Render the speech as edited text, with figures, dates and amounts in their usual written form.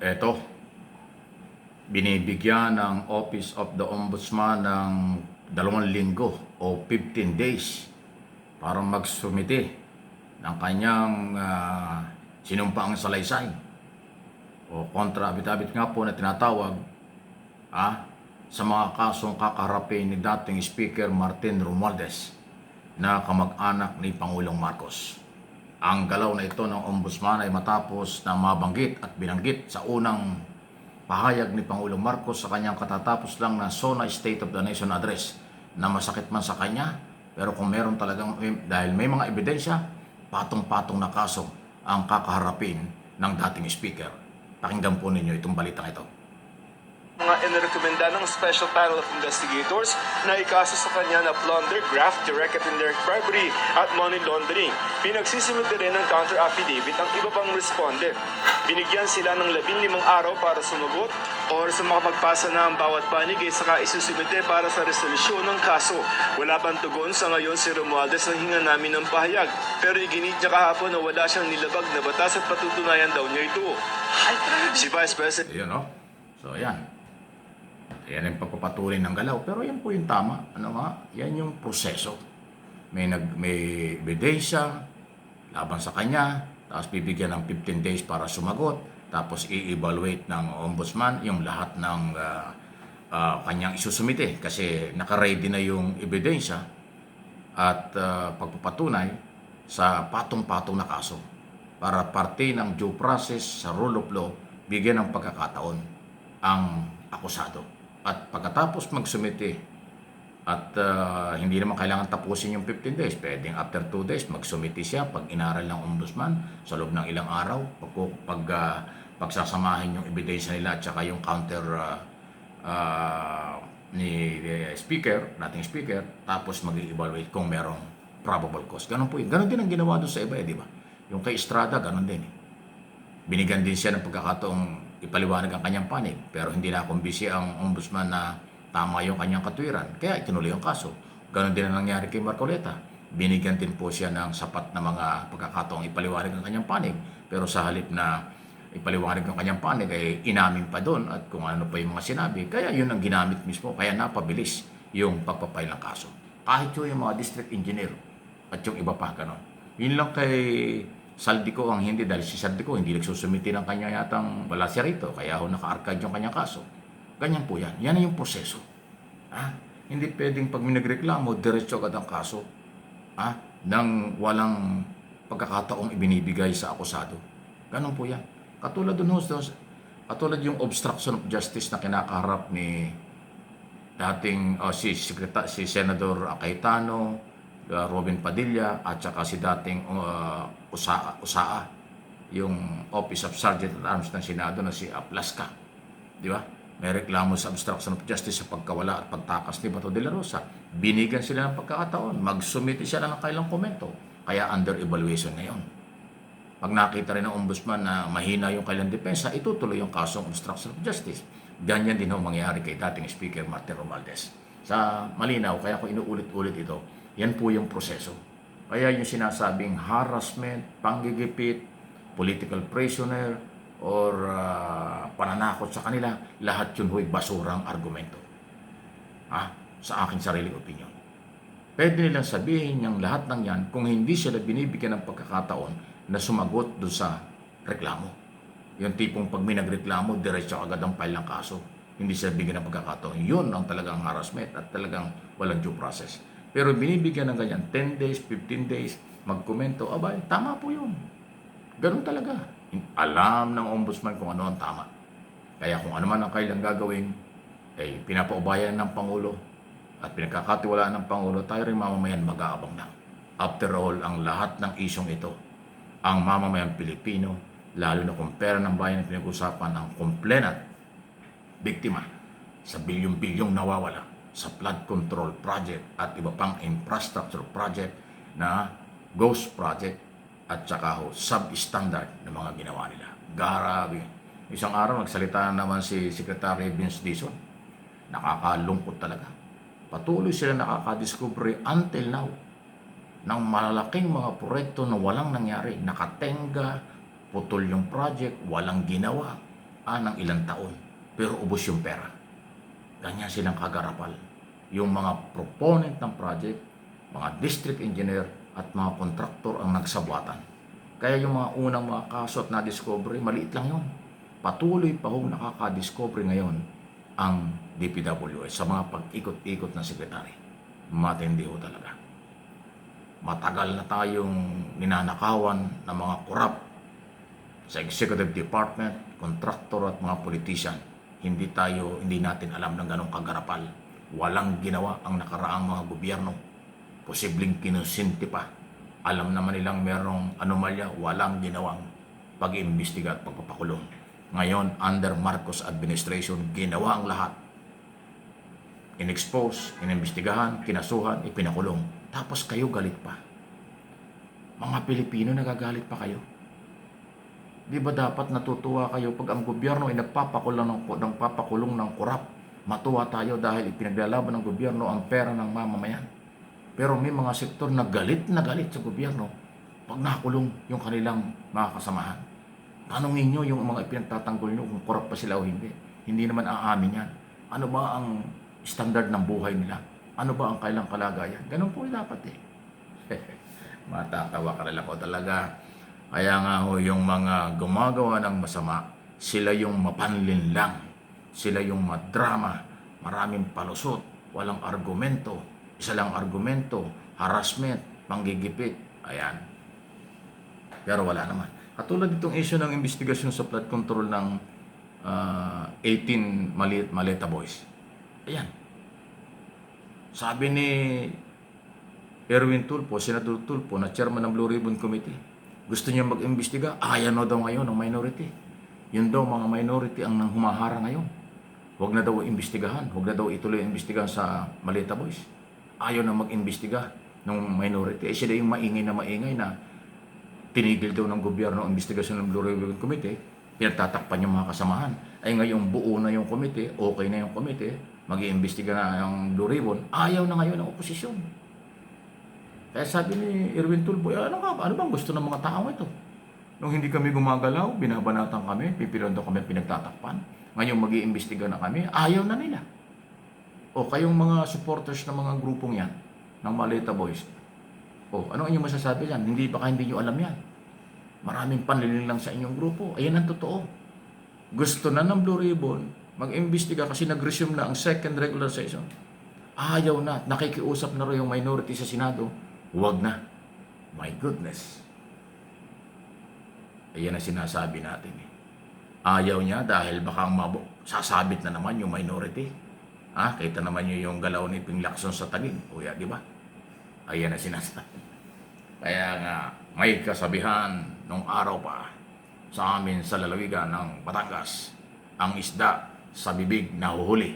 Eto, binibigyan ng Office of the Ombudsman ng 2 linggo o 15 days para magsumite ng kanyang sinumpaang salaysay o kontra abit-abit nga po na tinatawag sa mga kasong kakaharapin ni dating Speaker Martin Romualdez na kamag-anak ni Pangulong Marcos. Ang galaw na ito ng Ombudsman ay matapos na mabanggit at binanggit sa unang pahayag ni Pangulong Marcos sa kanyang katatapos lang na SONA State of the Nation Address na masakit man sa kanya, pero kung meron talagang, dahil may mga ebidensya, patong-patong na kaso ang kakaharapin ng dating speaker. Pakinggan po ninyo itong balitang ito. Mga inirekomenda ng Special Panel of Investigators na ikaso sa kanya na plunder, graft, direct at indirect bribery at money laundering. Pinagsisimula rin ng counter-affidavit ang iba pang respondent. Binigyan sila ng 15 araw para sumagot or sa makapagpasa na ang bawat panig ay saka isusumite para sa resolusyon ng kaso. Wala pang tugon sa ngayon si Romualdez na hinga namin ng pahayag, pero iginit niya kahapon na wala siyang nilabag na batas at patutunayan daw niya ito. Si Vice President... Ayan, no? So, ayan. Yan ang pagpapatuloy ng galaw. Pero yan po yung tama. Ano nga? Yan yung proseso. May ebidensya laban sa kanya, tapos bibigyan ng 15 days para sumagot, tapos i-evaluate ng ombudsman yung lahat ng kanyang isusumite kasi nakaready na yung ebidensya at pagpapatunay sa patong-patong na kaso para parte ng due process sa rule of law, bigyan ng pagkakataon ang akusado. At pagkatapos magsumite at hindi naman kailangan tapusin yung 15 days, pwedeng after 2 days magsumite siya pag inaral ng ombudsman sa loob ng ilang araw, pagsasamahin yung ebidensya nila at saka yung counter ni speaker, dating speaker, tapos mag-evaluate kung merong probable cause. Ganun po yun. Ganun din ang ginawa doon sa iba, di ba? Yung kay Estrada, ganun din. Binigyan din siya ng pagkakataong ipaliwanag ang kanyang panig, pero hindi na kumbisi ang ombudsman na tama yung kanyang katwiran, kaya itinuloy ang kaso. Ganon din ang nangyari kay Marcoleta. Binigyan din po siya ng sapat na mga pagkakataong ipaliwanag ang kanyang panig, pero sa halip na ipaliwanag ang kanyang panig ay inamin pa doon at kung ano pa yung mga sinabi, kaya yun ang ginamit mismo, kaya napabilis yung pagpapail ng kaso. Kahit yung mga district engineer at yung iba pa, ganon. Yun lang kay Saldico ang hindi, dahil si Saldico hindi nagsusumiti ng kanya yatang wala siya rito, kaya ho naka-arcade yung kanyang kaso. Ganyan po yan. Yan yung proseso. Hindi pwedeng pag may nagreklamo, diretso agad ang kaso nang walang pagkakataong ibinibigay sa akusado. Ganon po yan. Katulad dun, katulad yung obstruction of justice na kinakaharap ni dating si Senador Cayetano, Robin Padilla at saka si dating Usaa, yung Office of Sergeant at Arms ng Senado na si Aplasca. Di ba? May reklamo sa obstruction of justice sa pagkawala at pagtakas ni Bato de la Rosa. Binigyan sila ng pagkakataon. Mag-submit sila ng kailang komento. Kaya under evaluation ngayon. Pag nakita rin ng ombudsman na mahina yung kailang depensa, itutuloy yung kasong obstruction of justice. Ganyan din ho mangyayari kay dating Speaker Martin Romualdez. Sa malinaw, kaya ko inuulit-ulit ito, yan po yung proseso. Kaya yung sinasabing harassment, panggigipit, political prisoner, or pananakot sa kanila, lahat yun ho'y basurang argumento. Sa aking sariling opinion. Pwede nilang sabihin yung lahat ng yan kung hindi sila binibigyan ng pagkakataon na sumagot doon sa reklamo. Yung tipong pag may nagreklamo, diretso agad ang file ng kaso. Hindi sila bigyan ng pagkakataon. Yun ang talagang harassment at talagang walang due process. Pero binibigyan ng ganyan, 10 days, 15 days, magkomento, abay, tama po yun. Ganun talaga. Alam ng ombudsman kung ano ang tama. Kaya kung ano man ang kailang gagawin, ay pinapaubayan ng Pangulo at pinagkakatiwalaan ng Pangulo, tayo rin mamamayan mag-aabang na. After all, ang lahat ng isyong ito, ang mamamayan Pilipino, lalo na kung pera ng bayan na pinag-usapan ang complainant, biktima, sa bilyong-bilyong nawawala sa flood control project at iba pang infrastructure project na ghost project at saka substandard na mga ginawa nila. Grabe. Isang araw nagsalita naman si Secretary Vince Dizon. Nakakalungkot talaga. Patuloy sila nakakadiscovery until now ng malalaking mga proyekto na walang nangyari. Nakatenga, putol yung project, walang ginawa. ng ilang taon, pero ubos yung pera. Ganyan silang kagarapal. Yung mga proponent ng project, mga district engineer, at mga kontraktor ang nagsabwatan. Kaya yung mga unang mga kaso at na-discovery, maliit lang yun. Patuloy pa hong nakaka-discovery ngayon ang DPWH sa mga pag-ikot-ikot ng sekretary. Matindi ho talaga. Matagal na tayong ninanakawan ng mga korap sa executive department, kontraktor at mga politician. Hindi natin alam ng ganong kagarapal. Walang ginawa ang nakaraang mga gobyerno. Posibleng kinusinti pa. Alam naman nilang merong anomalya, walang ginawang pag-iimbestiga at pagpapakulong. Ngayon, under Marcos administration, ginawa ang lahat. In-expose, inimbestigahan, kinasuhan, ipinakulong. Tapos kayo galit pa. Mga Pilipino, nagagalit pa kayo. Di ba dapat natutuwa kayo pag ang gobyerno ay nagpapakulong ng korap? Matuwa tayo dahil ipinaglalaban ng gobyerno ang pera ng mamamayan. Pero may mga sektor na galit sa gobyerno pag nakulong yung kanilang mga kasamahan. Tanungin nyo yung mga ipinagtatanggol nyo kung korap pa sila o hindi. Hindi naman aamin yan. Ano ba ang standard ng buhay nila? Ano ba ang kailang kalagayan? Ganun po dapat eh. Matatawa ka rin ako talaga. Kaya nga ho, yung mga gumagawa ng masama, sila yung mapanlin lang. Sila yung madrama, maraming palusot, walang argumento. Isa lang argumento, harassment, panggigipit. Ayan. Pero wala naman. Katulad itong issue ng investigasyon sa flood control ng 18 Maleta Boys. Ayan. Sabi ni Erwin Tulfo, Senador Tulfo, na chairman ng Blue Ribbon Committee, gusto niya mag-imbestiga, ayaw na daw ngayon ng minority. Yun daw mga minority ang nang humahara ngayon. Huwag na daw imbestigahan, huwag na daw ituloy ang imbestigahan sa Maleta Boys. Ayaw na mag-imbestiga ng minority. Eh sila yung maingay na tinigil daw ng gobyerno ang investigasyon ng Blue Ribbon Committee, pinagtatakpan yung mga kasamahan. Ay ngayong buo na yung committee, okay na yung committee, mag-iimbestiga na yung Blue Ribbon, ayaw na ngayon ng oposisyon. Kaya sabi ni Erwin Tulfo, ano bang gusto ng mga tao ito? Nung hindi kami gumagalaw, binabanatan kami, pipilihan daw kami pinagtatakpan. Ngayon mag-iimbestiga na kami, ayaw na nila. O kayong mga supporters ng mga grupong yan, ng Maleta Boys, o ano ang inyong masasabi yan? Baka hindi nyo alam yan. Maraming panliling lang sa inyong grupo. Ayan ang totoo. Gusto na ng Blue Ribbon mag-imbestiga kasi nag-resume na ang second regular session. Ayaw na, nakikiusap na rin yung minority sa Senado. Huwag na. My goodness. Ayan ang sinasabi natin eh. Ayaw niya dahil baka sasabit na naman yung minority. Kita naman nyo yung galaw ni Ping Lacson sa Taguig. Kuya, di ba? Ayan ang sinasabi. Kaya nga, may kasabihan nung araw pa sa amin sa lalawigan ng Batangas, ang isda sa bibig nahuhuli.